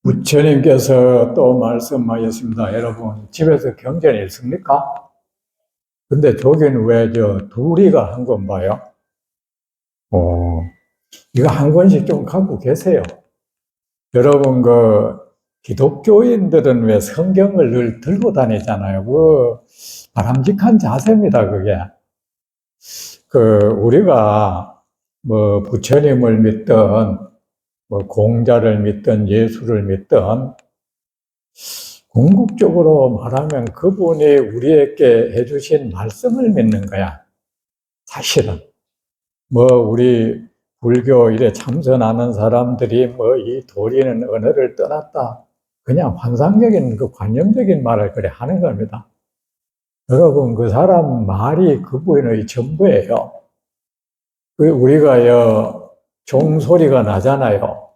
부처님께서 또 말씀하셨습니다. 여러분, 집에서 경전이 있습니까? 근데 저기는 왜 둘이가 한 권 봐요? 어, 이거 한 권씩 좀 갖고 계세요. 여러분, 기독교인들은 왜 성경을 늘 들고 다니잖아요. 바람직한 자세입니다, 그게. 우리가 부처님을 믿든, 공자를 믿든, 예수를 믿든, 궁극적으로 말하면 그분이 우리에게 해주신 말씀을 믿는 거야. 사실은. 우리 불교 일에 참선하는 사람들이 이 도리는 언어를 떠났다. 그냥 환상적인 관념적인 말을 그래 하는 겁니다. 여러분, 그 사람 말이 그분의 전부예요. 우리가 종소리가 나잖아요.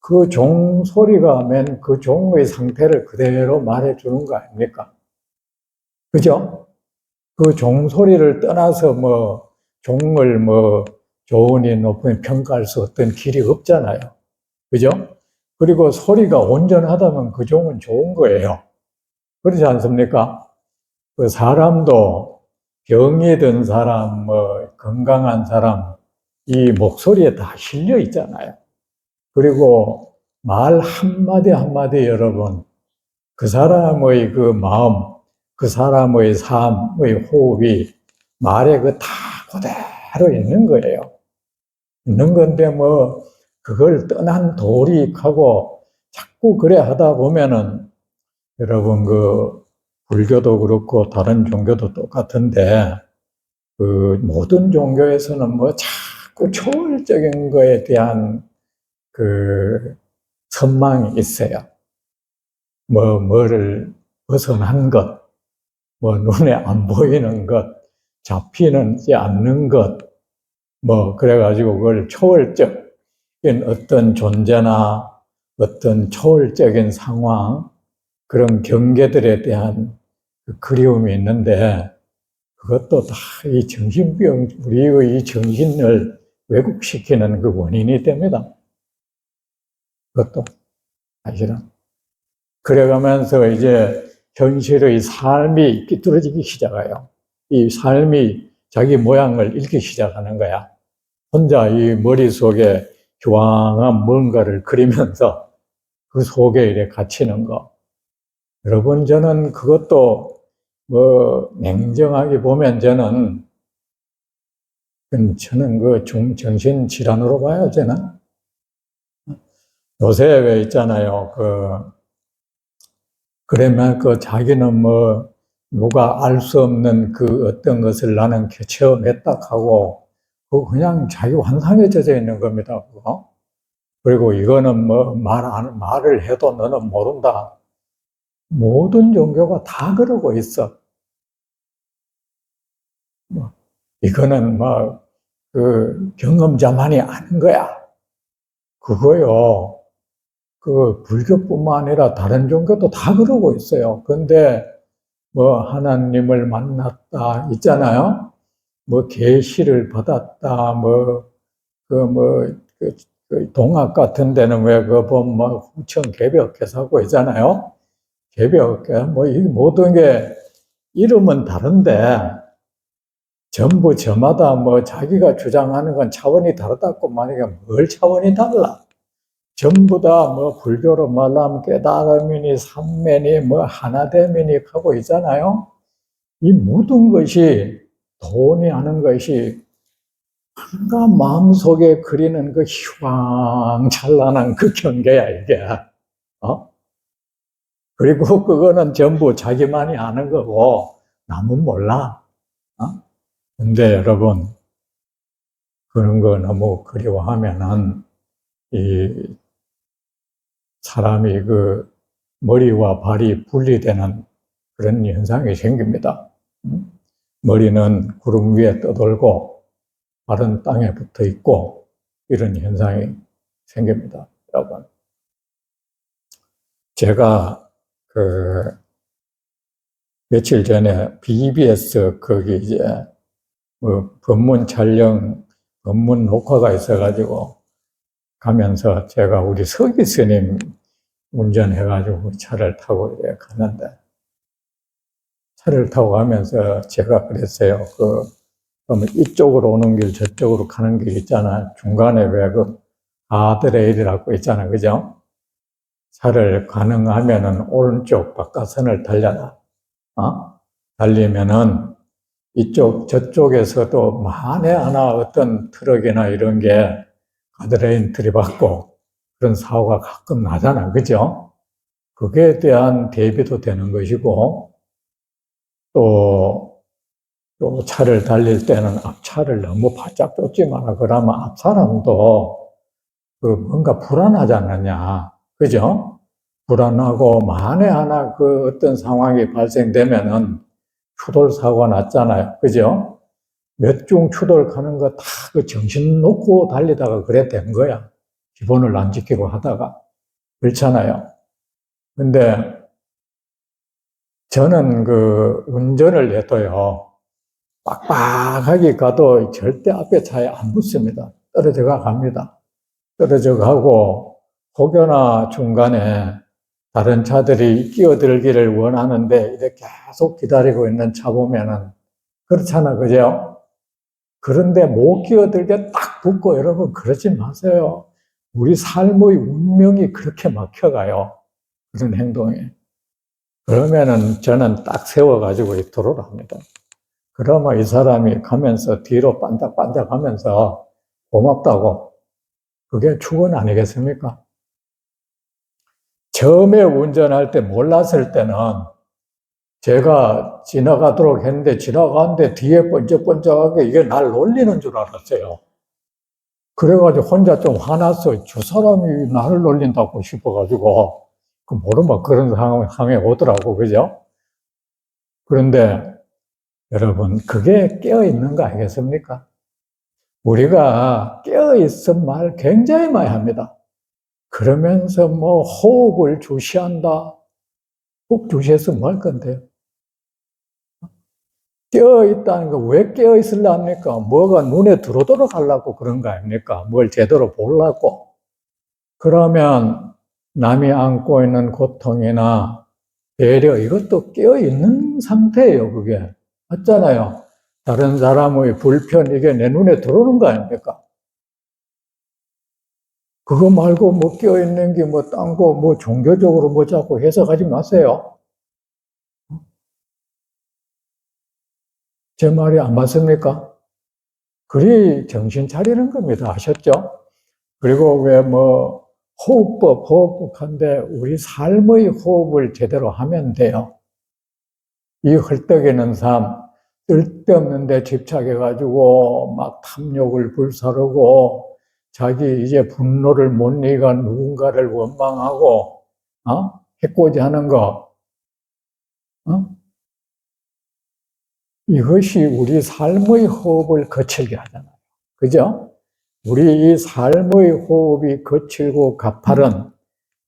그 종소리가 맨 그 종의 상태를 그대로 말해주는 거 아닙니까? 그죠? 그 종소리를 떠나서 종을 좋으니 높으니 평가할 수 어떤 길이 없잖아요. 그죠? 그리고 소리가 온전하다면 그 종은 좋은 거예요. 그렇지 않습니까? 그 사람도 병이 든 사람, 건강한 사람, 이 목소리에 다 실려 있잖아요. 그리고 말 한마디 한마디 여러분, 그 사람의 그 마음, 그 사람의 삶의 호흡이 말에 다 그대로 있는 거예요. 있는 건데 그걸 떠난 도리하고 자꾸 그래 하다 보면은 여러분 불교도 그렇고 다른 종교도 똑같은데 모든 종교에서는 자꾸 초월적인 거에 대한 선망이 있어요. 뭐를 벗어난 것, 눈에 안 보이는 것, 잡히지 않는 것, 그래가지고 그걸 초월적인 어떤 존재나 어떤 초월적인 상황, 그런 경계들에 대한 그리움이 있는데, 그것도 다 이 정신병, 우리의 이 정신을 왜곡시키는 그 원인이 됩니다. 그것도 사실은. 그래가면서 이제 현실의 삶이 삐뚤어지기 시작해요. 이 삶이 자기 모양을 잃기 시작하는 거야. 혼자 이 머릿속에 교황한 뭔가를 그리면서 그 속에 이래 갇히는 거. 여러분, 저는 그것도 냉정하게 보면 저는 정신질환으로 봐요, 저는. 요새 왜 있잖아요. 그러면 자기는 누가 알 수 없는 어떤 것을 나는 체험했다 하고, 그냥 자기 환상에 젖어 있는 겁니다, 그거. 그리고 이거는 말을 해도 너는 모른다. 모든 종교가 다 그러고 있어. 이거는 경험자만이 아는 거야. 그거요. 불교뿐만 아니라 다른 종교도 다 그러고 있어요. 근데 하나님을 만났다 있잖아요. 계시를 받았다. 동학 같은 데는 왜 보면 후천 개벽해서 하고 있잖아요. 개벽해. 이 모든 게 이름은 다른데 전부 저마다 자기가 주장하는 건 차원이 다르다고 만약에 뭘 차원이 달라? 전부 다 불교로 말하면 깨달음이니 삼매니 하나됨이니 하고 있잖아요. 이 모든 것이 돈이 하는 것이 한가 마음속에 그리는 그 휘황찬란한 그 경계야 이게. 그리고 그거는 전부 자기만이 아는 거고 남은 몰라. 근데 여러분, 그런 거 너무 그리워하면은 이 사람이 머리와 발이 분리되는 그런 현상이 생깁니다. 머리는 구름 위에 떠돌고 발은 땅에 붙어 있고 이런 현상이 생깁니다, 여러분. 제가 며칠 전에 BBS 거기 이제 법문 촬영, 법문 녹화가 있어가지고 가면서 제가 우리 서기 스님 운전해가지고 차를 타고 이렇게 갔는데, 차를 타고 가면서 제가 그랬어요. 그러면 이쪽으로 오는 길, 저쪽으로 가는 길 있잖아. 중간에 왜 가드레일이라고 있잖아. 그죠? 차를 가능하면은 오른쪽 바깥선을 달려라. 달리면은 저쪽에서도 만에 하나 어떤 트럭이나 이런 게 가드레일 들이받고 그런 사고가 가끔 나잖아. 그죠? 그게 대한 대비도 되는 것이고, 또 차를 달릴 때는 앞차를 너무 바짝 쫓지 마라. 그러면 앞 사람도 뭔가 불안하지 않느냐. 그죠? 불안하고 만에 하나 어떤 상황이 발생되면은 추돌 사고가 났잖아요. 그죠? 몇 중 추돌 가는 거 다 정신 놓고 달리다가 그래 된 거야. 기본을 안 지키고 하다가. 그렇잖아요. 근데 저는 운전을 해도요, 빡빡하게 가도 절대 앞에 차에 안 붙습니다. 떨어져 갑니다. 떨어져 가고, 혹여나 중간에 다른 차들이 끼어들기를 원하는데, 이렇게 계속 기다리고 있는 차 보면은, 그렇잖아, 그죠? 그런데 못 끼어들게 딱 붙고, 여러분, 그러지 마세요. 우리 삶의 운명이 그렇게 막혀가요. 그런 행동이. 그러면은 저는 딱 세워가지고 도로를 합니다. 그러면 이 사람이 가면서 뒤로 반짝반짝 하면서 고맙다고. 그게 축원 아니겠습니까? 처음에 운전할 때 몰랐을 때는 제가 지나가도록 했는데 지나가는데 뒤에 번쩍번쩍하게 이게 날 놀리는 줄 알았어요. 그래가지고 혼자 좀 화났어요. 저 사람이 나를 놀린다고 싶어가지고. 모르면 그런 상황에 오더라고. 그죠? 그런데 여러분, 그게 깨어있는 거 아니겠습니까? 우리가 깨어있은 말 굉장히 많이 합니다. 그러면서 호흡을 주시한다. 호흡 주시해서 뭐 할 건데요? 깨어있다는 거 왜 깨어있으려 합니까? 뭐가 눈에 들어오도록 하려고 그런 거 아닙니까? 뭘 제대로 보려고. 그러면 남이 안고 있는 고통이나 배려, 이것도 깨어있는 상태예요, 그게. 맞잖아요. 다른 사람의 불편, 이게 내 눈에 들어오는 거 아닙니까? 그거 말고 깨어있는 게 딴 거, 종교적으로 자꾸 해석하지 마세요. 제 말이 안 맞습니까? 그리 정신 차리는 겁니다. 아셨죠? 그리고 왜 호흡법한데 우리 삶의 호흡을 제대로 하면 돼요. 이 헐떡이는 삶, 쓸데없는 데 집착해가지고 막 탐욕을 불사르고 자기 이제 분노를 못 이겨 누군가를 원망하고, 해코지 하는 거, 이것이 우리 삶의 호흡을 거칠게 하잖아요. 그죠? 우리 이 삶의 호흡이 거칠고 가파른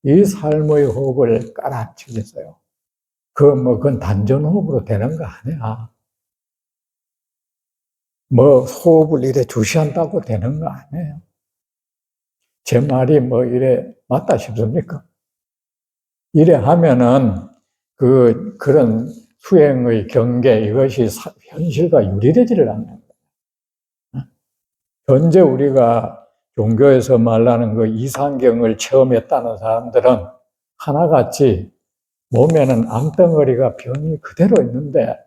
이 삶의 호흡을 깔아치겠어요. 그건 단전호흡으로 되는 거 아니야. 호흡을 이래 주시한다고 되는 거 아니에요. 제 말이 이래 맞다 싶습니까? 이래 하면은 그런 수행의 경계, 이것이 현실과 유리되지를 않는 거예요. 현재 우리가 종교에서 말하는 이상경을 체험했다는 사람들은 하나같이 몸에는 암덩어리가 병이 그대로 있는데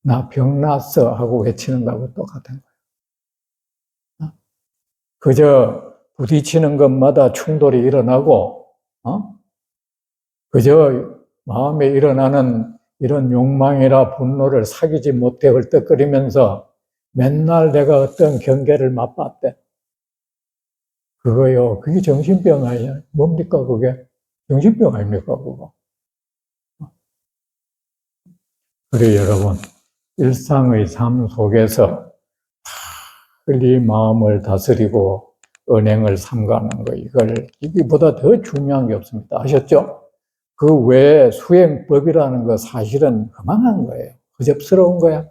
나 병 났어 하고 외치는 거하고 똑같은 거예요. 그저 부딪히는 것마다 충돌이 일어나고, 그저 마음에 일어나는 이런 욕망이나 분노를 사귀지 못해 헐떡거리면서 맨날 내가 어떤 경계를 맛봤대. 그거요. 그게 정신병 아니야. 뭡니까, 그게? 정신병 아닙니까, 그거? 그래, 여러분. 일상의 삶 속에서 이 마음을 다스리고 은행을 삼가는 거, 이게보다 더 중요한 게 없습니다. 아셨죠? 그 외에 수행법이라는 거 사실은 허망한 거예요. 허접스러운 거야.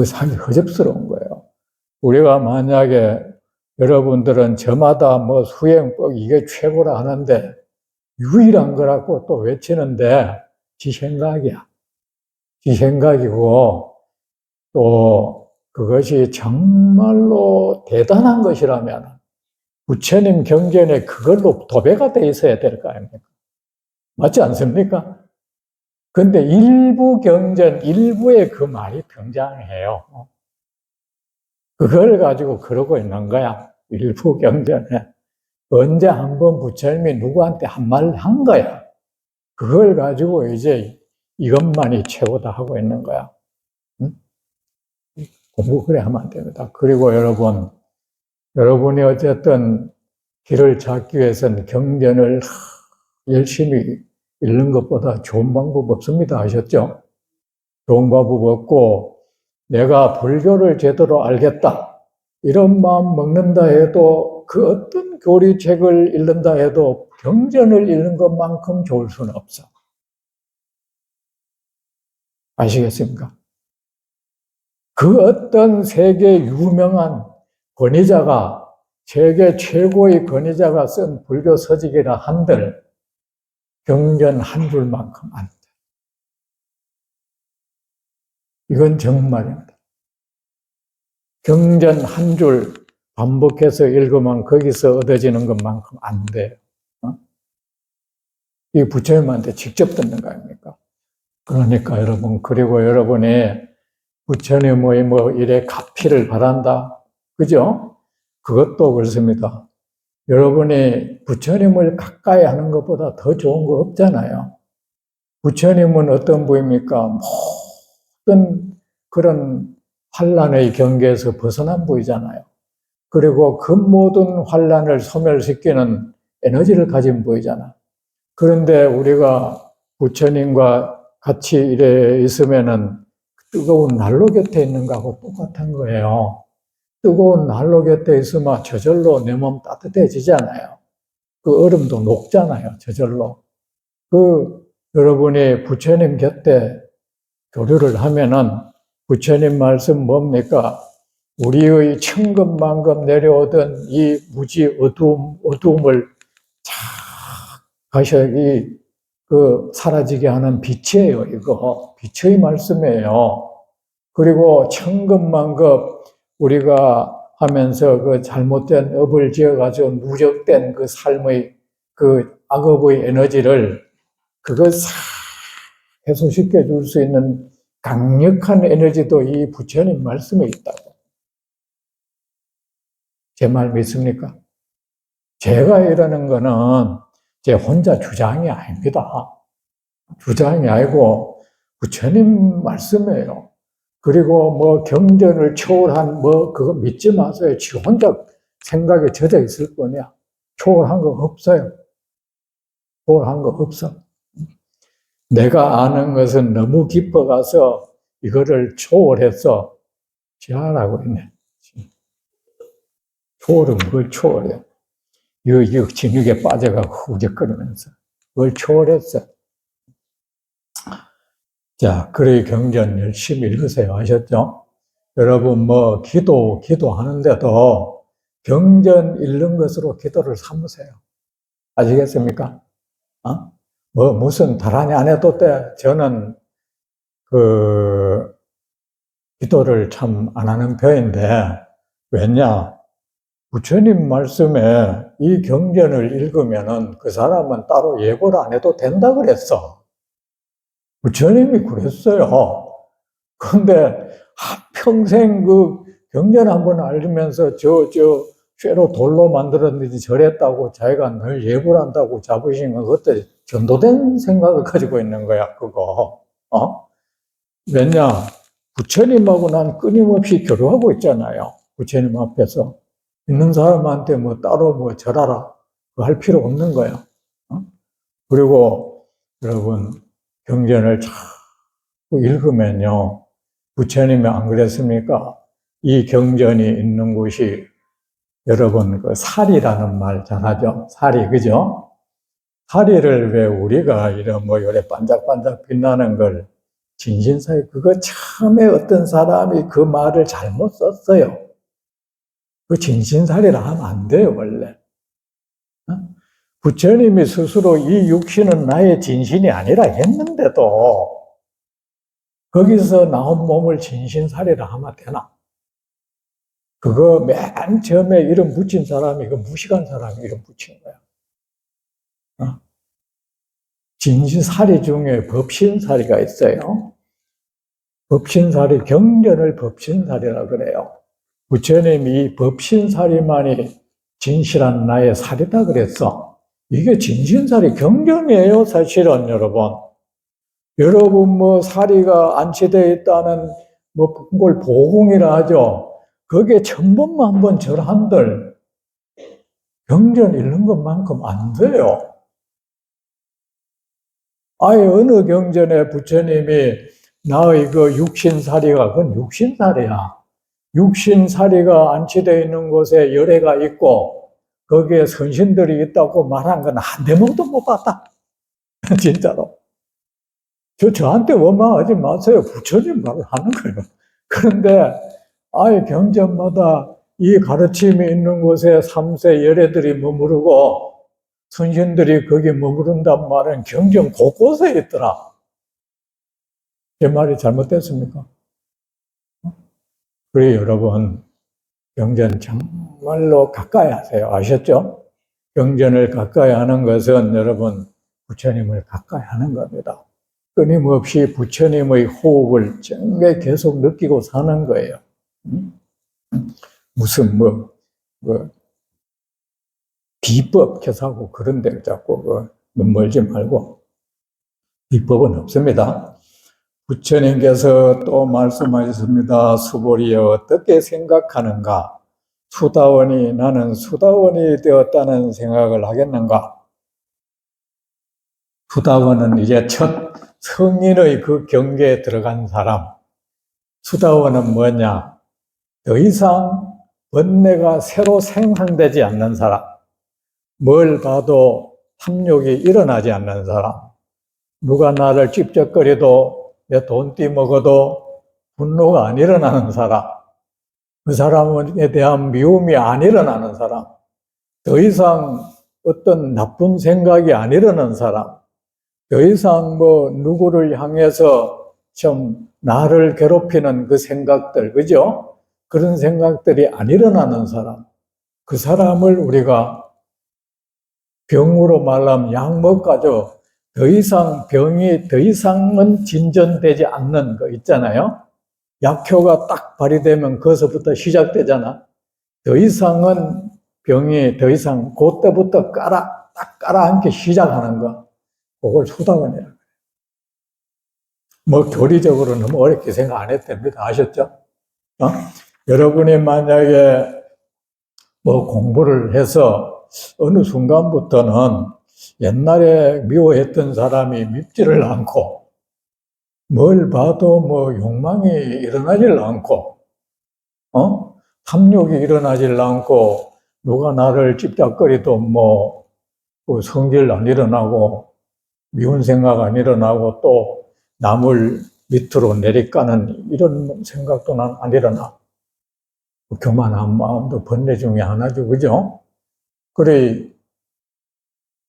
사실 허접스러운 거예요. 우리가 만약에 여러분들은 저마다 뭐 수행법 이게 최고라 하는데 유일한 거라고 또 외치는데 지 생각이야. 지 생각이고 또 그것이 정말로 대단한 것이라면 부처님 경전에 그걸로 도배가 돼 있어야 될 거 아닙니까? 맞지 않습니까? 근데 일부 경전, 일부에 그 말이 등장해요. 그걸 가지고 그러고 있는 거야. 일부 경전에. 언제 한번 부처님이 누구한테 한 말 한 거야. 그걸 가지고 이제 이것만이 최고다 하고 있는 거야. 응? 공부 그래 하면 안 됩니다. 그리고 여러분이 어쨌든 길을 찾기 위해서는 경전을 열심히 읽는 것보다 좋은 방법 없습니다. 아셨죠? 좋은 방법 없고, 내가 불교를 제대로 알겠다. 이런 마음 먹는다 해도 그 어떤 교리책을 읽는다 해도 경전을 읽는 것만큼 좋을 수는 없어. 아시겠습니까? 그 어떤 세계 유명한 권위자가, 세계 최고의 권위자가 쓴 불교 서적이라 한들 경전 한 줄만큼 안 돼. 이건 정말입니다. 경전 한 줄 반복해서 읽으면 거기서 얻어지는 것만큼 안 돼요. 이 부처님한테 직접 듣는 거 아닙니까? 그러니까 여러분, 그리고 여러분이 부처님의 뭐 이래 가피를 바란다. 그죠? 그것도 그렇습니다. 여러분이 부처님을 가까이 하는 것보다 더 좋은 거 없잖아요. 부처님은 어떤 분입니까? 모든 그런 환란의 경계에서 벗어난 분이잖아요. 그리고 그 모든 환란을 소멸시키는 에너지를 가진 분이잖아. 그런데 우리가 부처님과 같이 이래 있으면은 뜨거운 난로 곁에 있는 거하고 똑같은 거예요. 뜨거운 난로 곁에 있으면 저절로 내 몸 따뜻해지잖아요. 그 얼음도 녹잖아요, 저절로. 여러분이 부처님 곁에 교류를 하면은 부처님 말씀 뭡니까? 우리의 천급만급 내려오던 이 무지 어두움을 쫙 가셔, 사라지게 하는 빛이에요, 이거. 빛의 말씀이에요. 그리고 천급만급 우리가 하면서 그 잘못된 업을 지어가지고 누적된 그 삶의 그 악업의 에너지를 그거 싹 해소시켜 줄 수 있는 강력한 에너지도 이 부처님 말씀에 있다고. 제 말 믿습니까? 제가 이러는 거는 제 혼자 주장이 아닙니다. 주장이 아니고 부처님 말씀이에요. 그리고 뭐 경전을 초월한 뭐 그거 믿지 마세요. 지 혼자 생각에 젖어 있을 거냐. 초월한 거 없어요. 초월한 거 없어. 내가 아는 것은 너무 깊어가서 이거를 초월해서 지하라고 했네. 초월은 뭘 초월해? 이 진흙에 빠져가고 후적거리면서 그걸 초월했어. 자, 그래 경전 열심히 읽으세요. 아셨죠? 여러분 뭐 기도하는데도 경전 읽는 것으로 기도를 삼으세요. 아시겠습니까? 뭐 무슨 다란이 안 해도 돼. 저는 기도를 참 안 하는 편인데 왜냐? 부처님 말씀에 이 경전을 읽으면은 그 사람은 따로 예고를 안 해도 된다 그랬어. 부처님이 그랬어요. 그런데 한평생 그 경전 한번 알면서 쇠로 돌로 만들었는지 저랬다고 자기가 늘 예고를 한다고 자부심 그것도 전도된 생각을 가지고 있는 거야, 그거. 왜냐? 부처님하고 난 끊임없이 교류하고 있잖아요. 부처님 앞에서. 있는 사람한테 뭐 따로 뭐 절하라. 할 필요 없는 거야. 그리고 여러분, 경전을 자꾸 읽으면요. 부처님이 안 그랬습니까? 이 경전이 있는 곳이 여러분 그 사리라는 말 잘하죠? 사리, 그죠? 사리를 왜 우리가 이런 뭐 요래 반짝반짝 빛나는 걸 진신사에 그거 처음에 어떤 사람이 그 말을 잘못 썼어요. 그 진신살이라 하면 안 돼요, 원래. 부처님이 스스로 이 육신은 나의 진신이 아니라 했는데도 거기서 나온 몸을 진신살이라 하면 되나? 그거 맨 처음에 이름 붙인 사람이 그 무식한 사람이 이름 붙인 거야. 진신살이 중에 법신살이가 있어요. 법신살이 경전을 법신살이라 그래요. 부처님이 이 법신살이만이 진실한 나의 살이다 그랬어. 이게 진신살이 경전이에요, 사실은 여러분. 여러분 뭐 살이가 안치되어 있다는 걸 보궁이라 하죠. 그게 1000번만 한번 절한들 경전 읽는 것만큼 안 돼요. 아예 어느 경전에 부처님이 나의 그 육신살이가 그건 육신살이야. 육신살이가 안치되어 있는 곳에 열애가 있고 거기에 선신들이 있다고 말한 건 한 대목도 못 봤다. 진짜로. 저한테 원망하지 마세요. 부처님 말을 하는 거예요. 그런데 아예 경전마다 이 가르침이 있는 곳에 3세 열애들이 머무르고 선신들이 거기 머무른단 말은 경전 곳곳에 있더라. 제 말이 잘못됐습니까? 그래 여러분 경전 정말로 가까이 하세요. 아셨죠? 경전을 가까이 하는 것은 여러분 부처님을 가까이 하는 겁니다. 끊임없이 부처님의 호흡을 정말 계속 느끼고 사는 거예요. 무슨 비법 교사고 그런 데를 자꾸 멀지 말고 비법은 없습니다. 부처님께서 또 말씀하셨습니다. 수보리여 어떻게 생각하는가? 수다원이 나는 수다원이 되었다는 생각을 하겠는가? 수다원은 이제 첫 성인의 그 경계에 들어간 사람. 수다원은 뭐냐? 더 이상 번뇌가 새로 생성되지 않는 사람. 뭘 봐도 탐욕이 일어나지 않는 사람. 누가 나를 찝쩍거려도 내 돈 띠먹어도 분노가 안 일어나는 사람. 그 사람에 대한 미움이 안 일어나는 사람. 더 이상 어떤 나쁜 생각이 안 일어나는 사람. 더 이상 누구를 향해서 좀 나를 괴롭히는 그 생각들, 그죠? 그런 생각들이 안 일어나는 사람. 그 사람을 우리가 병으로 말하면 약 먹가지고 더 이상 병이 더 이상은 진전되지 않는 거 있잖아요. 약효가 딱 발휘되면 거기서부터 시작되잖아. 더 이상은 병이 더 이상 그때부터 딱 깔아앉기 시작하는 거. 그걸 수다원이라고 해요. 교리적으로 너무 어렵게 생각 안 해도 됩니다. 아셨죠? 여러분이 만약에 공부를 해서 어느 순간부터는 옛날에 미워했던 사람이 밉지를 않고 뭘 봐도 욕망이 일어나질 않고 탐욕이 일어나질 않고 누가 나를 찝작거리도 성질 안 일어나고 미운 생각 안 일어나고 또 남을 밑으로 내리까는 이런 생각도 난 안 일어나. 교만한 마음도 번뇌 중에 하나죠. 그죠? 그래,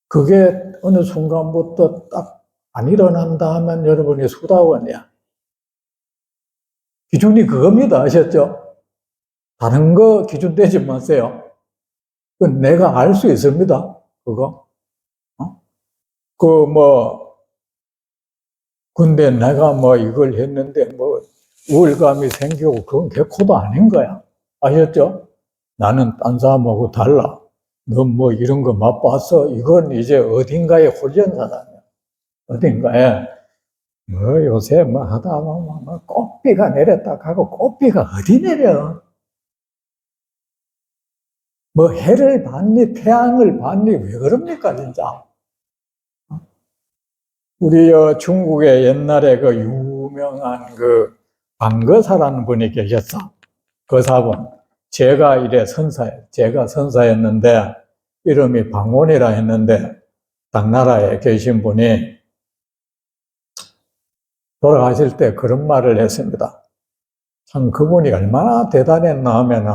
그게 어느 순간부터 딱 안 일어난다 하면 여러분이 수다원이야. 기준이 그겁니다. 아셨죠? 다른 거 기준 되지 마세요. 그건 내가 알 수 있습니다. 그거. 근데 내가 이걸 했는데 우울감이 생기고 그건 개코도 아닌 거야. 아셨죠? 나는 딴 사람하고 달라. 너 이런 거 맛봤어? 이건 이제 어딘가에 홀연사람이야. 어딘가에 요새 하다 보면 꽃비가 내렸다 하고 꽃비가 어디 내려? 해를 봤니 태양을 봤니 왜 그럽니까 진짜? 우리 중국에 옛날에 그 유명한 그 방거사라는 분이 계셨어. 그 사분 제가 선사였는데 이름이 방원이라 했는데 당나라에 계신 분이 돌아가실 때 그런 말을 했습니다. 참 그분이 얼마나 대단했나 하면은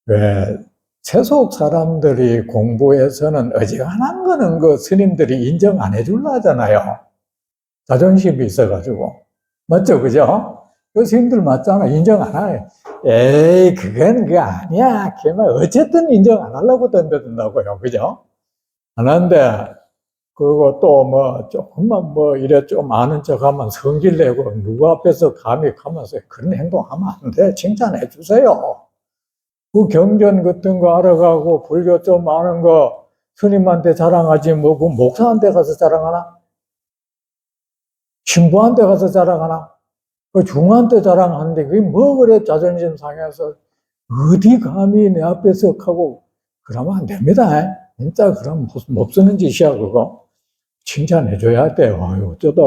왜 세속 사람들이 공부해서는 어지간한 거는 그 스님들이 인정 안 해줄라 하잖아요. 자존심이 있어가지고. 맞죠? 그죠? 그 스님들 맞잖아. 인정 안 해. 에이, 그건 그게 아니야. 걔만 어쨌든 인정 안 하려고 덤벼든다고요. 그죠? 안 하는데, 그리고 또 뭐, 조금만 뭐, 이래 좀 아는 척 하면 성질 내고, 누구 앞에서 감히 가면서 그런 행동하면 안 돼. 칭찬해 주세요. 그 경전 같은 거 알아가고, 불교 좀 아는 거 스님한테 자랑하지, 뭐, 그 목사한테 가서 자랑하나? 신부한테 가서 자랑하나? 그 중한테 자랑하는데, 그게 뭐 그래, 자존심 상해서. 어디 감히 내 앞에서 하고, 그러면 안 됩니다. 진짜 그럼 못 쓰는 짓이야, 그거. 칭찬해줘야 돼요. 어쩌다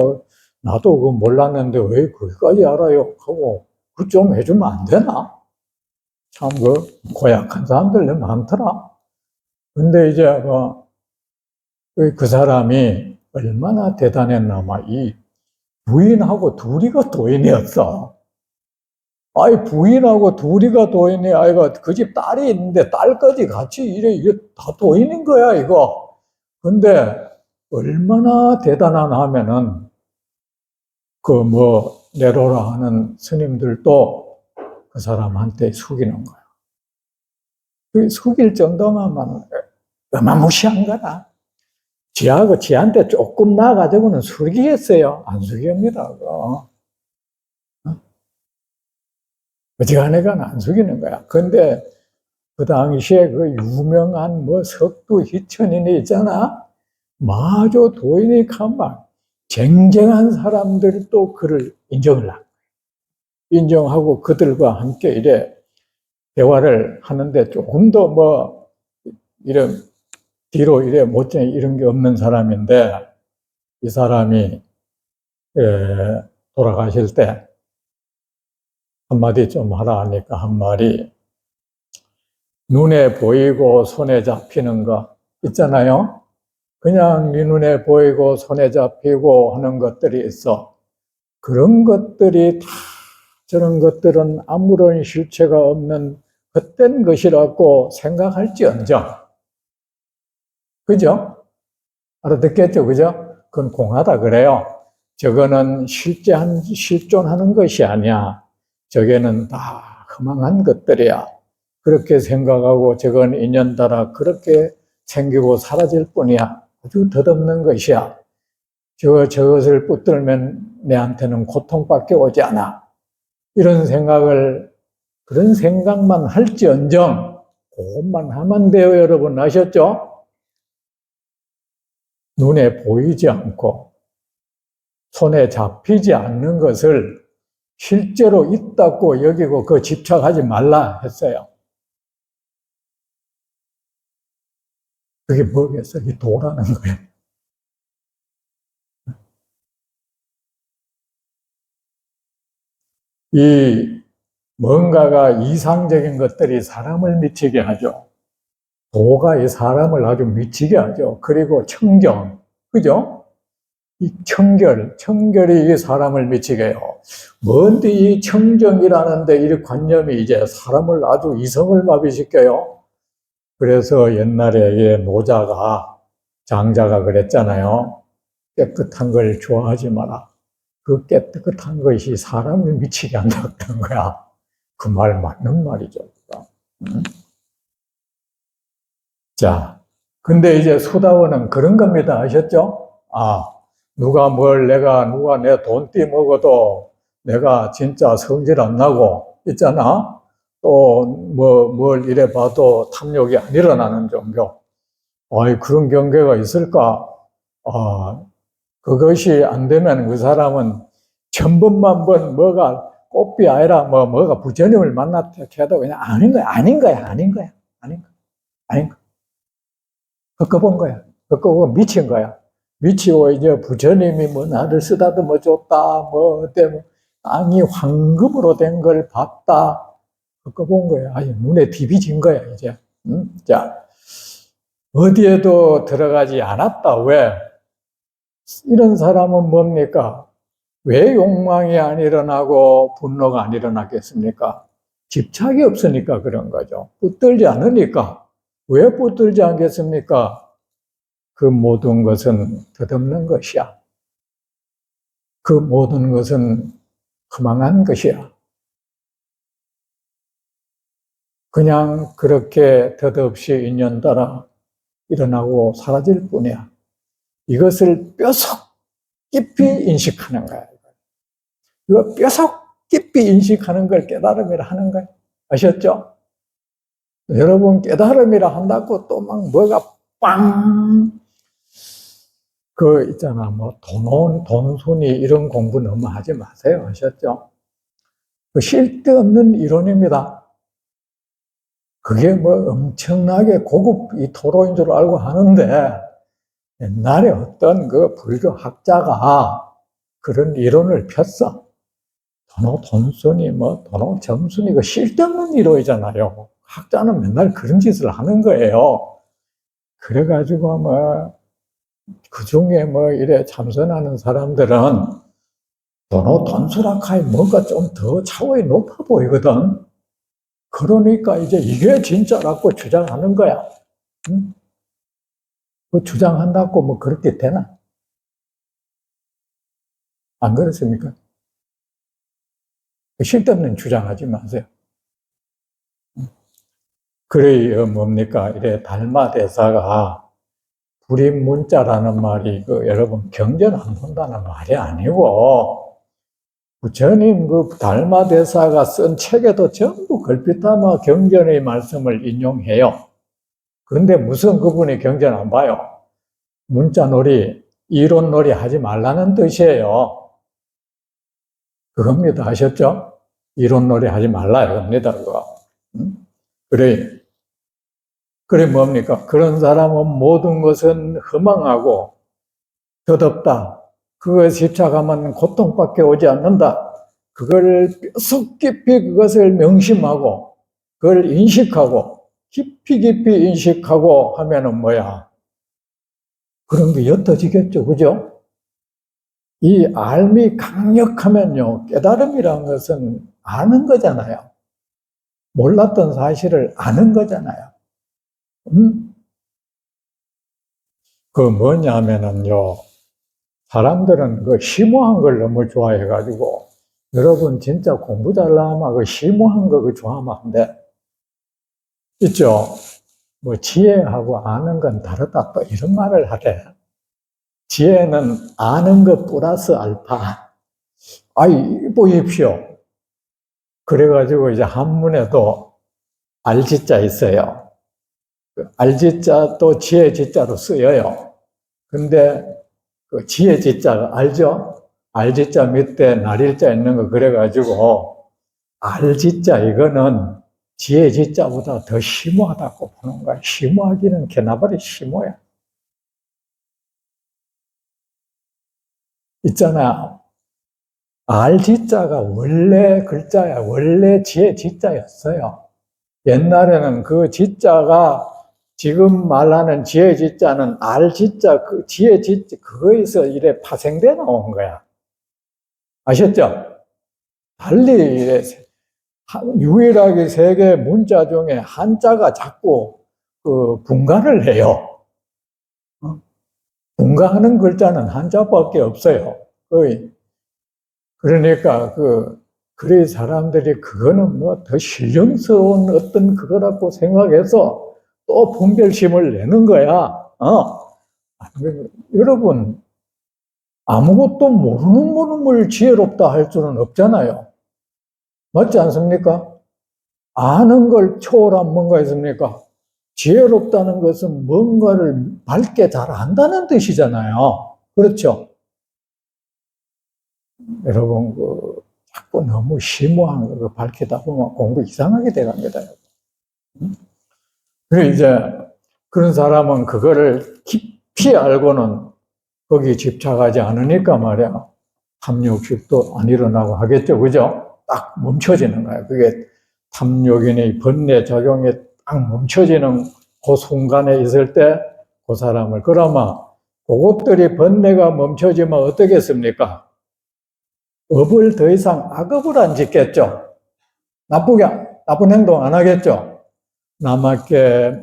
나도 그거 몰랐는데 왜 그기까지 알아요? 하고 그 좀 해주면 안 되나? 참 고약한 사람들 많더라. 근데 이제 그 사람이 얼마나 대단했나마. 이 부인하고 둘이가 도인이었어. 아이 부인하고 둘이가 도인이 아이가 그 집 딸이 있는데 딸까지 같이 이래 다 도인인 거야 이거. 근데 얼마나 대단한 하면은 내로라 하는 스님들도 그 사람한테 숙이는 거야. 그 숙일 정도면 어마무시한 거다. 지한테 조금 나가지고는 숙이겠어요? 안 숙입니다. 어지간해가는 안 숙이는 거야. 근데 그 당시에 그 유명한 석두 희천인이 있잖아. 마저 도인이 가만 쟁쟁한 사람들도 그를 인정을 하고 인정하고 그들과 함께 이래 대화를 하는데 조금 더 이런 뒤로 이래 못지 이런 게 없는 사람인데 이 사람이 돌아가실 때 한마디 좀 하라 하니까 한 말이 눈에 보이고 손에 잡히는 거 있잖아요. 그냥 네 눈에 보이고 손에 잡히고 하는 것들이 있어. 그런 것들이 다 저런 것들은 아무런 실체가 없는 헛된 것이라고 생각할지언정. 그죠? 알아듣겠죠? 그죠? 그건 공하다 그래요. 저거는 실존하는 것이 아니야. 저게는 다 허망한 것들이야. 그렇게 생각하고 저건 인연 따라 그렇게 생기고 사라질 뿐이야. 아주 덧없는 것이야. 저것을 붙들면 내한테는 고통밖에 오지 않아. 그런 생각만 할지언정, 그것만 하면 돼요, 여러분. 아셨죠? 눈에 보이지 않고, 손에 잡히지 않는 것을 실제로 있다고 여기고 그 집착하지 말라 했어요. 그게 뭐겠어요? 이 도라는 거예요. 이 뭔가가 이상적인 것들이 사람을 미치게 하죠. 도가 이 사람을 아주 미치게 하죠. 그리고 청정, 그죠? 이 청결이 이 사람을 미치게 해요. 뭔데 이 청정이라는데 이 관념이 이제 사람을 아주 이성을 마비시켜요. 그래서 옛날에 장자가 그랬잖아요. 깨끗한 걸 좋아하지 마라. 그 깨끗한 것이 사람을 미치게 한다는 거야. 그 말 맞는 말이죠. 음? 자, 근데 이제 수다원은 그런 겁니다. 아셨죠? 누가 내 돈 떼먹어도 내가 진짜 성질 안 나고 있잖아. 또 뭘 이래 봐도 탐욕이 안 일어나는 종교. 그런 경계가 있을까? 그것이 안 되면 그 사람은 천번만번 뭐가 꽃비 아니라 뭐가 부처님을 만났다 해도 그냥 아닌 거야. 겪어본 거야. 겪어보고 미친 거야. 미치고 이제 부처님이 나를 쓰다듬어 줬다, 어때, 땅이 황금으로 된 걸 봤다. 겪어본 거야. 아주 눈에 비비진 거야, 이제. 자, 어디에도 들어가지 않았다. 왜? 이런 사람은 뭡니까? 왜 욕망이 안 일어나고 분노가 안 일어나겠습니까? 집착이 없으니까 그런 거죠. 붙들지 않으니까. 왜 붙들지 않겠습니까? 그 모든 것은 덧없는 것이야. 그 모든 것은 허망한 것이야. 그냥 그렇게 덧없이 인연 따라 일어나고 사라질 뿐이야. 이것을 뼈속 깊이 인식하는 거야. 이거 뼈속 깊이 인식하는 걸 깨달음이라 하는 거야. 아셨죠? 여러분 깨달음이라 한다고 또 막 뭐가 빵! 그 있잖아, 뭐 돈순이 이런 공부 너무 하지 마세요. 아셨죠? 그 쓸데없는 이론입니다. 그게 뭐 엄청나게 고급 이 토로인 줄 알고 하는데 옛날에 어떤 그 불교 학자가 그런 이론을 폈어. 돈순이 뭐 점순이 그 쓸데없는 이론이잖아요. 학자는 맨날 그런 짓을 하는 거예요. 그래가지고 뭐 그 중에 뭐 이래 참선하는 사람들은 돈수락하에 뭔가 좀 더 차원이 높아 보이거든. 그러니까 이제 이게 진짜라고 주장하는 거야. 응? 그 주장한다고 뭐 그렇게 되나? 안 그렇습니까? 쓸데없는 주장하지 마세요. 그래, 뭡니까? 이래 달마대사가 불임문자라는 말이 여러분 경전 안 본다는 말이 아니고 부처님 그 달마대사가 쓴 책에도 전부 걸핏하면 경전의 말씀을 인용해요. 그런데 무슨 그분이 경전 안 봐요? 문자놀이, 이론놀이 하지 말라는 뜻이에요. 그겁니다. 아셨죠? 이론놀이 하지 말라 이겁니다. 그거. 그래 뭡니까? 그런 사람은 모든 것은 허망하고 덧없다. 그것에 집착하면 고통밖에 오지 않는다. 그걸 뼈속 깊이 그것을 명심하고 그걸 인식하고 깊이 인식하고 하면은 뭐야? 그런 게 옅어지겠죠. 그죠? 이 알미 강력하면요. 깨달음이라는 것은 아는 거잖아요. 몰랐던 사실을 아는 거잖아요. 그 뭐냐면은요. 사람들은 그 심오한 걸 너무 좋아해가지고 여러분 진짜 공부 잘나면 그 심오한 거 그 좋아하면 안 돼. 있죠? 뭐 지혜하고 아는 건 다르다 또 이런 말을 하래. 지혜는 아는 것 플러스 알파. 아이 보십시오. 그래가지고 이제 한문에도 알지자 있어요. 알지자 또 지혜지자로 쓰여요. 근데 그 지혜지자 알죠? 알지자 밑에 날일자 있는 거 그래가지고 알지자 이거는 지혜지자보다 더 심오하다고 보는 거야. 심오하기는 개나발이 심오야. 있잖아. 알지자가 원래 글자야. 원래 지혜지자였어요. 옛날에는 그 지자가 지금 말하는 지혜지자는 알지자, 그 지혜지자, 그거에서 이래 파생돼 나온 거야. 아셨죠? 달리 이래 유일하게 세계 문자 중에 한자가 자꾸 그 분간을 해요. 분간하는 글자는 한자밖에 없어요. 거의. 그러니까 그래 사람들이 그거는 뭐 더 신령스러운 어떤 그거라고 생각해서 또 분별심을 내는 거야. 여러분 아무것도 모르는 놈을 지혜롭다 할 수는 없잖아요. 맞지 않습니까? 아는 걸 초월한 뭔가 있습니까? 지혜롭다는 것은 뭔가를 밝게 잘 안다는 뜻이잖아요. 그렇죠? 여러분, 자꾸 너무 심오한 거 밝히다 보면 공부 이상하게 돼갑니다. 그리고 이제 그런 사람은 그거를 깊이 알고는 거기에 집착하지 않으니까 말이야. 탐욕식도 안 일어나고 하겠죠. 그죠? 딱 멈춰지는 거야. 그게 탐욕인의 번뇌 작용에 딱 멈춰지는 그 순간에 있을 때 그 사람을 그러면 그것들이 번뇌가 멈춰지면 어떻겠습니까? 업을 더 이상 악업을 안 짓겠죠. 나쁘게 나쁜 행동 안 하겠죠? 남에게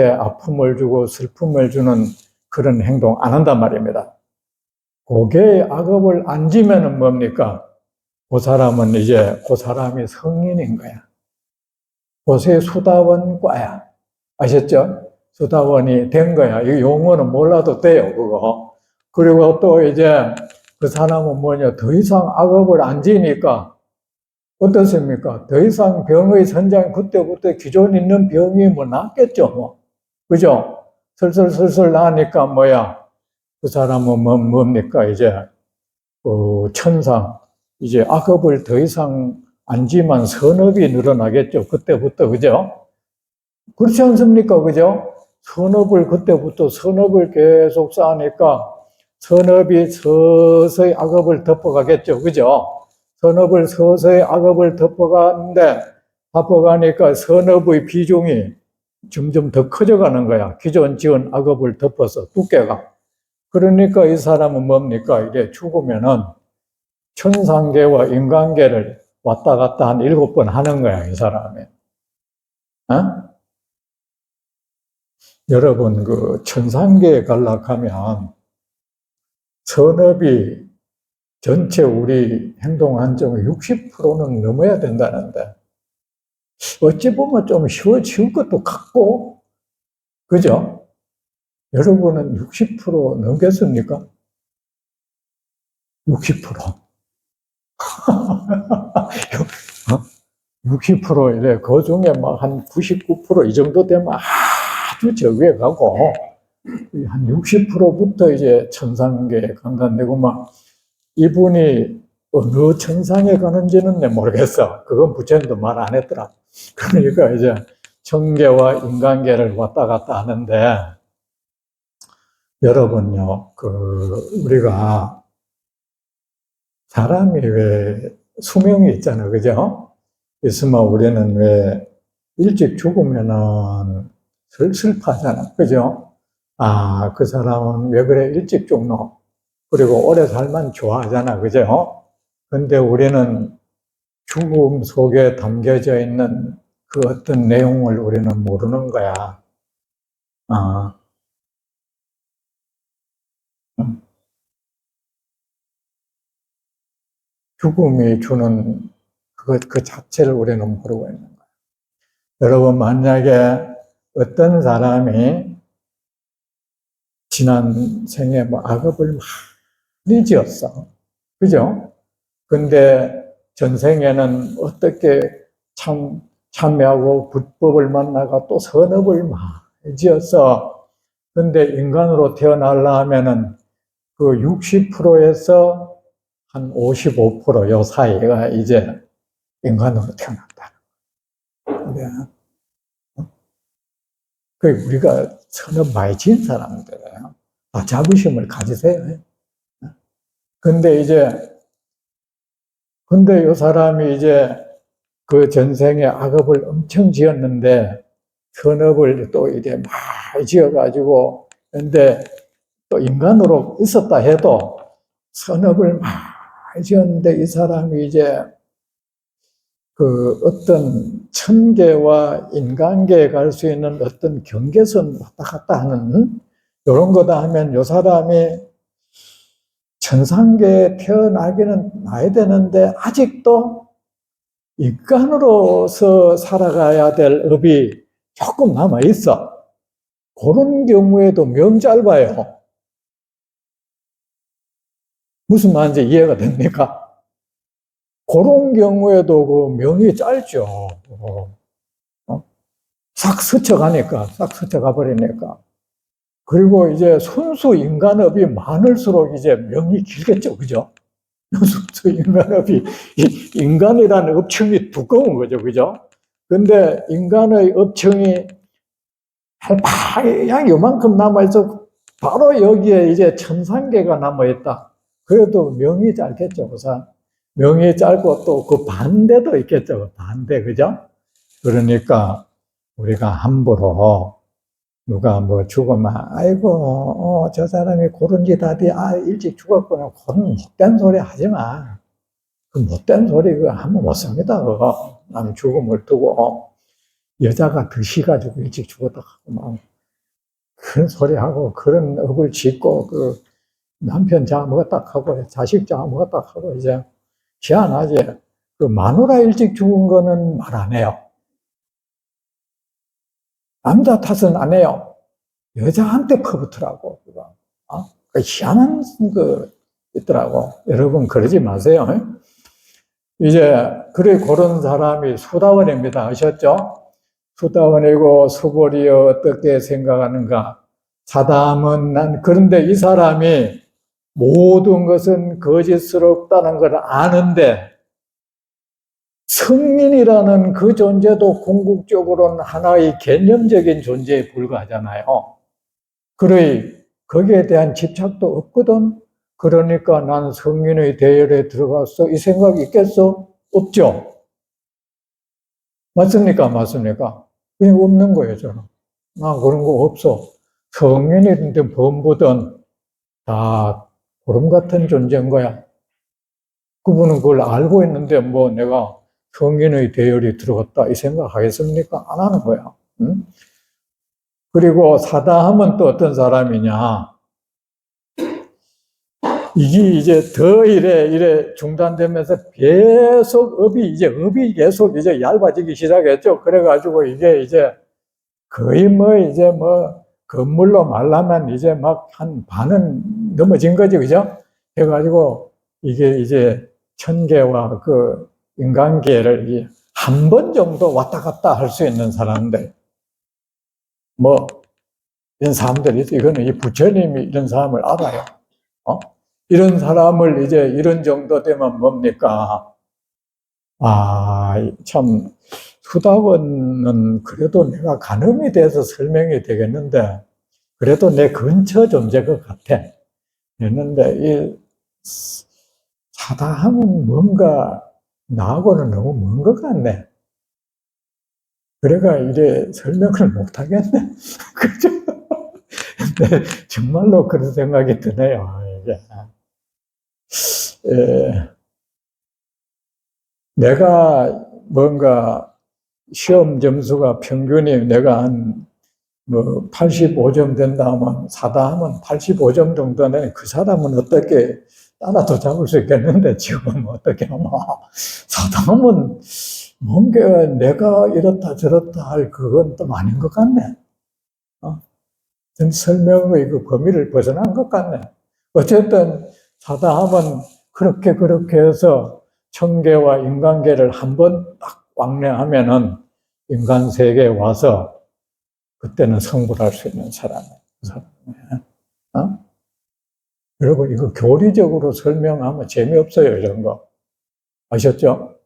아픔을 주고 슬픔을 주는 그런 행동 안 한단 말입니다. 고개에 악업을 안 지면은 뭡니까? 그 사람은 이제 그 사람이 성인인 거야. 고세 수다원과야. 아셨죠? 수다원이 된 거야. 이 용어는 몰라도 돼요, 그거. 그리고 또 이제 그 사람은 뭐냐, 더 이상 악업을 안 지니까 어떻습니까? 더 이상 병의 선장, 그때부터 기존 있는 병이 뭐 낫겠죠, 뭐. 그죠? 슬슬 나니까 뭐야. 그 사람은 뭡니까? 이제, 천상, 이제 악업을 더 이상 안 지만 선업이 늘어나겠죠. 그때부터, 그죠? 그렇지 않습니까? 그죠? 그때부터 선업을 계속 쌓으니까 선업이 서서히 악업을 덮어가겠죠. 그죠? 선업을 서서히 악업을 덮어가니까 선업의 비중이 점점 더 커져가는 거야. 기존 지은 악업을 덮어서 두께가. 그러니까 이 사람은 뭡니까? 이게 죽으면은 천상계와 인간계를 왔다 갔다 한 7번 하는 거야, 이 사람이. 어? 여러분, 그 천상계에 가려면 선업이 전체 우리 행동 안정의 60%는 넘어야 된다는데, 어찌 보면 좀 쉬울 것도 같고, 그죠? 여러분은 60% 넘겠습니까? 60%. 60% 이래, 그 중에 막 한 99% 이 정도 되면 아주 저기에 가고, 한 60%부터 이제 천상계에 간다는데고, 막, 이분이 어느 천상에 가는지는 모르겠어. 그건 부처님도 말 안 했더라. 그러니까 이제 천계와 인간계를 왔다 갔다 하는데, 여러분요, 우리가 사람이 왜 수명이 있잖아, 그죠? 있으면 우리는 왜 일찍 죽으면은 슬퍼하잖아, 그죠? 아, 그 사람은 왜 그래 일찍 죽노? 그리고 오래 살면 좋아하잖아, 그죠? 근데 우리는 죽음 속에 담겨져 있는 그 어떤 내용을 우리는 모르는 거야. 아, 죽음이 주는 그 자체를 우리는 모르고 있는 거야. 여러분, 만약에 어떤 사람이 지난 생에 뭐 악업을 많이 지었어. 그죠? 근데 전생에는 어떻게 참회하고 불법을 만나가 또 선업을 많이 지었어. 근데 인간으로 태어나려 하면은 그 60%에서 한 55%요 사이가 이제 인간으로 태어난다. 그 우리가 선업 많이 지은 사람들은 자부심을 가지세요. 근데 이 사람이 이제 그 전생에 악업을 엄청 지었는데 선업을 또 이제 많이 지어가지고, 근데 또 인간으로 있었다 해도 선업을 많이 지었는데 이 사람이 이제 그 어떤 천계와 인간계에 갈 수 있는 어떤 경계선 왔다 갔다 하는 이런 거다 하면 이 사람이 천상계에 태어나기는 나야 되는데 아직도 인간으로서 살아가야 될 업이 조금 남아 있어. 그런 경우에도 명 짧아요. 무슨 말인지 이해가 됩니까? 그런 경우에도 그 명이 짧죠. 싹 스쳐가 버리니까. 그리고 이제 순수 인간업이 많을수록 이제 명이 길겠죠. 그죠? 순수 인간업이, 인간이라는 업층이 두꺼운 거죠. 그죠? 근데 인간의 업층이 그냥 요만큼 남아있어. 바로 여기에 이제 천상계가 남아있다. 그래도 명이 짧겠죠. 우선. 명이 짧고 또 그 반대도 있겠죠. 반대, 그죠? 그러니까 우리가 함부로 누가 뭐 죽으면, 아이고, 저 사람이 그런 짓 하디, 일찍 죽었구나. 그런 못된 소리 하지 마. 그 못된 소리 그거 하면 못 삽니다, 그거. 남 죽음을 두고 여자가 드시가지고 일찍 죽었다 하고 막 그런 소리하고 그런 업을 짓고 그 남편 잡아먹었다 하고 자식 잡아먹었다 하고 이제 희한하지. 그 마누라 일찍 죽은 거는 말 안 해요. 남자 탓은 안 해요. 여자한테 퍼붓더라고. 그 희한한 그 있더라고. 여러분 그러지 마세요. 이제 그런 사람이 수다원입니다. 아셨죠? 수다원이고 수보리여 어떻게 생각하는가? 사담은 난 그런데 이 사람이 모든 것은 거짓스럽다는 걸 아는데 성민이라는 그 존재도 궁극적으로는 하나의 개념적인 존재에 불과하잖아요. 그러니 거기에 대한 집착도 없거든. 그러니까 난 성민의 대열에 들어갔어. 이 생각이 있겠어? 없죠. 맞습니까? 맞습니까? 그냥 없는 거예요, 저는. 그런 거 없어. 성민이든 범부든 다 구름 같은 존재인 거야. 그분은 그걸 알고 있는데 뭐 내가 성인의 대열이 들어갔다 이 생각하겠습니까? 안 하는 거야. 응? 그리고 사다함은 또 어떤 사람이냐? 이게 이제 더 이래 중단되면서 계속 업이 계속 이제 얇아지기 시작했죠. 그래가지고 이게 이제 거의 건물로 말라면 이제 막 한 반은 넘어진 거지, 그죠? 해가지고 이게 이제 천계와 그 인간계를 한 번 정도 왔다 갔다 할 수 있는 사람들, 뭐, 이런 사람들이, 이거는 이 부처님이 이런 사람을 알아요. 이런 사람을 이제 이런 정도 되면 뭡니까? 참, 수다원은 그래도 내가 가늠이 돼서 설명이 되겠는데, 그래도 내 근처 존재 것 같아. 했는데, 이 사다함은 뭔가 나하고는 너무 먼 것 같네. 그래가 이래 설명을 못 하겠네. 그죠? 근데 정말로 그런 생각이 드네요. 이게. 내가 뭔가 시험 점수가 평균이 내가 한 85점 된다 하면 사다하면 85점 정도는 그 사람은 어떻게 따라도 잡을 수 있겠는데 지금 어떻게 하면 사다하면 뭔가 내가 이렇다 저렇다 할 그건 또 아닌 것 같네. 설명의 그 범위를 벗어난 것 같네. 어쨌든 사다하면 그렇게 해서 천계와 인간계를 한번 딱 왕래하면은 인간 세계에 와서 그때는 성불할 수 있는 사람이에요. 여러분, 이거 교리적으로 설명하면 재미없어요, 이런 거. 아셨죠?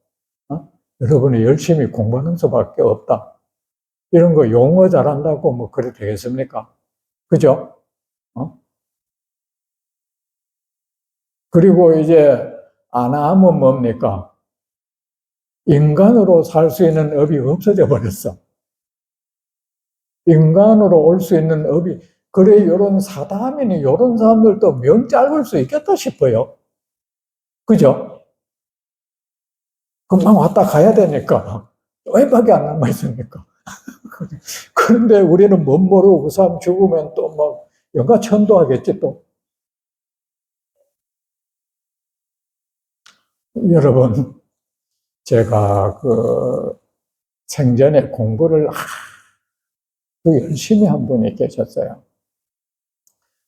여러분이 열심히 공부하는 수밖에 없다. 이런 거 용어 잘한다고 뭐 그래 되겠습니까? 그죠? 그리고 이제 안 하면 뭡니까? 인간으로 살 수 있는 업이 없어져 버렸어. 인간으로 올 수 있는 업이, 그래, 요런 사다하면이 요런 사람들도 명 짧을 수 있겠다 싶어요. 그죠? 금방 왔다 가야 되니까. 얼마밖에 안 남아있으니까. 그런데 우리는 못 모르고 그 사람 죽으면 또 막 영가천도하겠지 또. 여러분, 제가 그 생전에 공부를 아주 열심히 한 분이 계셨어요.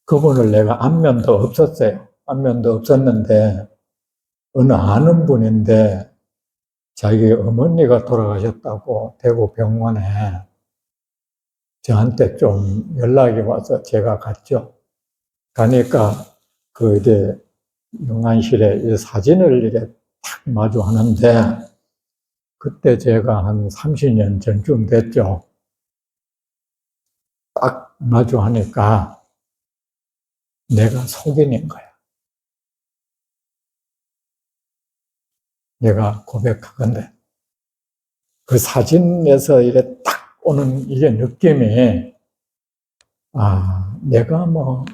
그분을 내가 안면도 없었어요. 안면도 없었는데 어느 아는 분인데 자기 어머니가 돌아가셨다고 대구 병원에 저한테 좀 연락이 와서 제가 갔죠. 가니까 그 이제 영안실에 사진을 이렇게 탁 마주하는데 그때 제가 한 30년 전쯤 됐죠. 딱 마주하니까 내가 속인인 거야. 내가 고백하건대 그 사진에서 이렇게 딱 오는 이게 느낌이 내가 뭐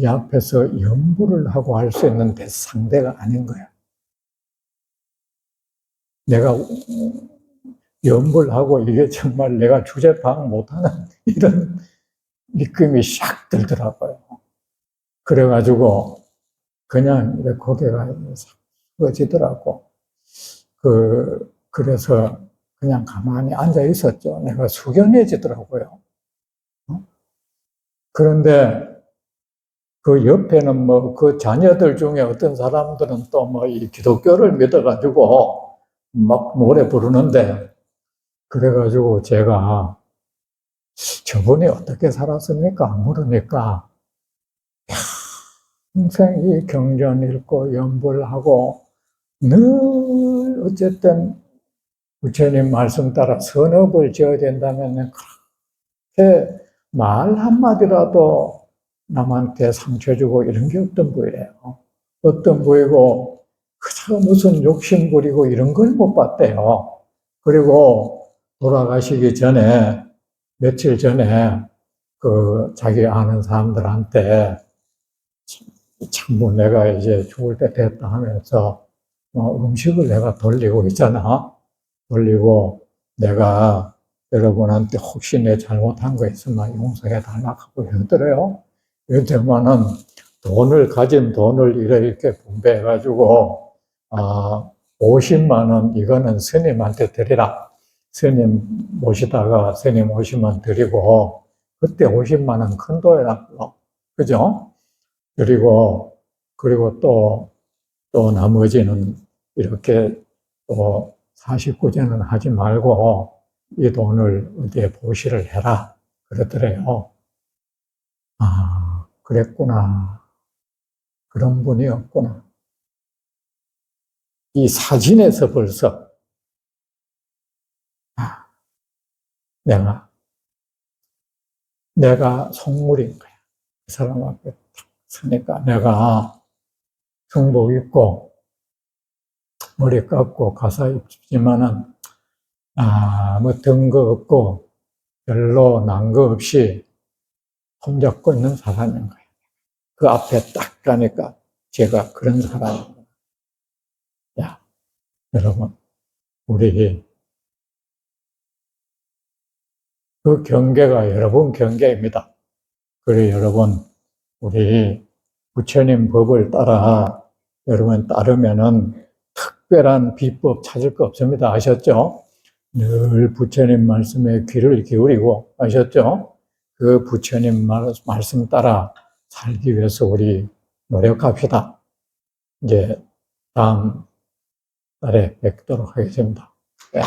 이 앞에서 연부를 하고 할 수 있는 상대가 아닌 거야. 내가 염불하고 이게 정말 내가 주제 파악 못하는 이런 느낌이 샥 들더라고요. 그래가지고 그냥 이렇게 고개가 숙여지더라고. 그래서 그냥 가만히 앉아 있었죠. 내가 숙연해지더라고요. 그런데 그 옆에는 뭐 그 자녀들 중에 어떤 사람들은 또 뭐 이 기독교를 믿어가지고 막 노래 부르는데, 그래가지고 제가 저분이 어떻게 살았습니까? 물으니까 평생 이 경전 읽고 연불하고 늘 어쨌든 부처님 말씀 따라 선업을 지어야 된다면 그렇게 말 한마디라도 남한테 상처 주고 이런 게 어떤 부예요. 어떤 부이고 그저 무슨 욕심 부리고 이런 걸 못 봤대요. 그리고 돌아가시기 전에 며칠 전에 그 자기 아는 사람들한테 참뭐 내가 이제 죽을 때 됐다 하면서 음식을 내가 돌리고 있잖아. 돌리고 내가 여러분한테 혹시 내 잘못한 거 있으면 용서해 달라고 하고 이러더래요. 이러더만은 가진 돈을 이렇게 분배해가지고, 50만 원 이거는 스님한테 드리라. 스님 모시다가 스님 오시면 드리고, 그때 50만 원 큰 돈이라고. 그죠? 그리고 또 나머지는 이렇게 또 49제는 하지 말고 이 돈을 어디에 보시를 해라. 그러더래요. 아, 그랬구나. 그런 분이었구나. 이 사진에서 벌써, 내가 속물인 거야. 그 사람 앞에 탁 서니까 내가 성복 입고 머리 깎고 가사 입지만은 아무 든거 없고 별로 난 거 없이 손잡고 있는 사람인 거예요. 그 앞에 딱 가니까 제가 그런 사람입니다. 야, 여러분, 우리 그 경계가 여러분 경계입니다. 그래, 여러분, 우리 부처님 법을 따라 여러분 따르면은 특별한 비법 찾을 거 없습니다. 아셨죠? 늘 부처님 말씀에 귀를 기울이고, 아셨죠? 그 부처님 말씀 따라 살기 위해서 우리 노력합시다. 이제 다음 달에 뵙도록 하겠습니다. 네.